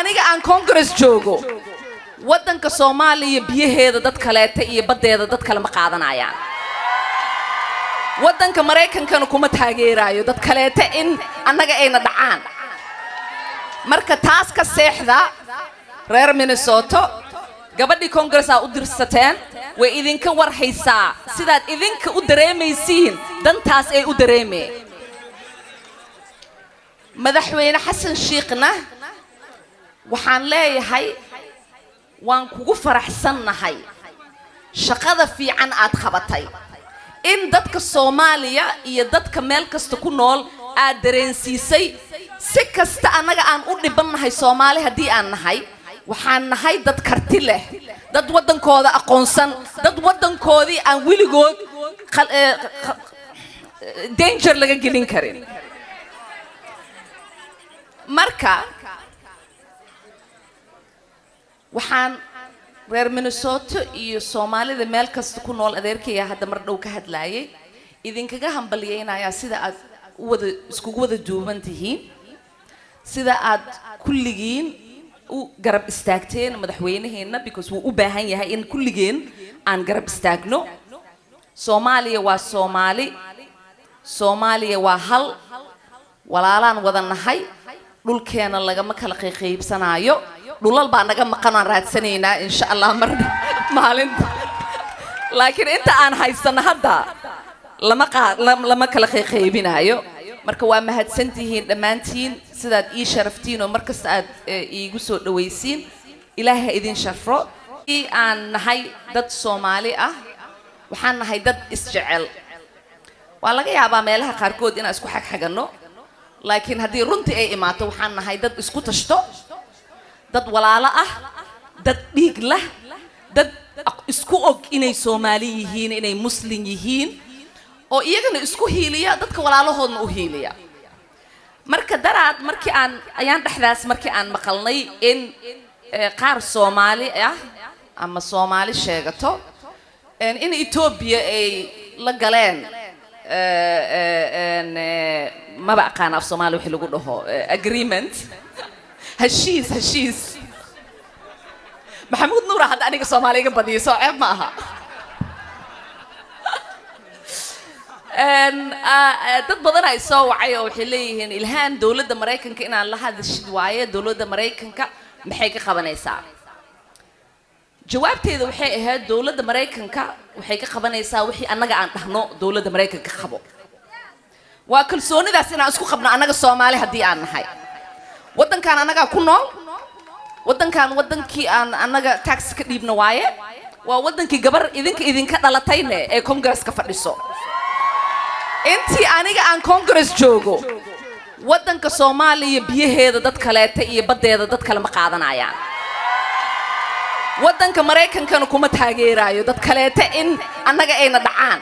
aniga aan Congress joogo wadanka Soomaaliya biyaheeda dad kaleeta iyo badeeda dad kale ma qaadanayaan wadanka Mareykankana kuma taageerayo dad kaleeta in anaga ayna dhacaan marka taas ka seexda reer Minnesota gabadhii Congress u dirsateen way idinka war haysaa sidaad idinka u dareemaysiin dantaas ay u dareemeen madaxweyne Xasan Sheekhna waxaan leeyahay waan kugu faraxsanahay shaqada fiican aad qabatay in dadka Soomaaliya iyo dadka meel kasta ku nool aad dareensiisay si kasta anaga aan u dhibanahay Soomaali hadii aan nahay waxaan nahay dad karti leh dad wadankooda aqoonsan dad wadankoodii aan wiligood danger laga gelin karin marka waxaan reer Minnesota iyo Soomaalida meel kasta ku nool adeerkaya hadda mar dhow ka hadlaayay idinkaga hambalyeynaya sida aad isku wada duuban tihiin sida aad kulligiin u garab istaagteen madaxweynaheena because wuu u baahan yahay in kulligeen aan garab istaagno Soomaaliya waa Soomaaliya waa hal walaalaan wada nahay dhulkeena lagama kala qaybsanayo dhulal baa naga maqan raadsanayna insha Allah mar maalinta laakiin inta aan haysan hadda lama kala qaybinayo marka waa mahadsantihiin dhamaantiin sidaad ii sharaftiin oo markasta aad iigu soo dhawaysiin ilaahay idin sharfo aan nahay dad Soomaali ah waxaan nahay dad isjecel waa laga yaabaa meelaha qaarkood inaan isku xagxagano laakiin hadii runtii ay imaato waxaan nahay dad isku tashto dad walaalo ah dad dhiig lah dad isku og inay Soomaali yihiin inay Muslim yihiin oo iyagana isku hiiliya dadka walaalahoodna u hiiliya marka daraad markii ayaan dhaxdaas markii aan maqalnay in qaar Soomaali ah ama Soomaali sheegato in Ethiopia ay la galeen ما بقى أنا في الصومال وحلو قوله agreement هشيس محمود نور هذا أنا كصومالي كبدي صعب معها dad badan ay soo wacay oo waxay leeyihiin ilhaan dawladda Mareykanka in aan la hadashid waaye dawladda Mareykanka maxay ka qabanaysaa jawaabteedu waxay ahayd dawladda Mareykanka waxay ka qabanaysaa wixii anaga aan dhahno dawladda Mareykanka qabo waa kalsoonidaas in aan isku qabno anaga Soomaali hadii aan nahay wadankan anaga ku nool wadankii aan anaga tax ka dhiibno waaye waa wadankii gabar idinka dhalatayne ee Congress ka fadhiso intii aniga aan Congress joogo wadanka Soomaaliya biyaheeda dad kaleeta iyo badeeda dad kale ma qaadanayaan wadanka Mareykankana kuma taageerayo dad kaleeta in anaga ayna dhacaan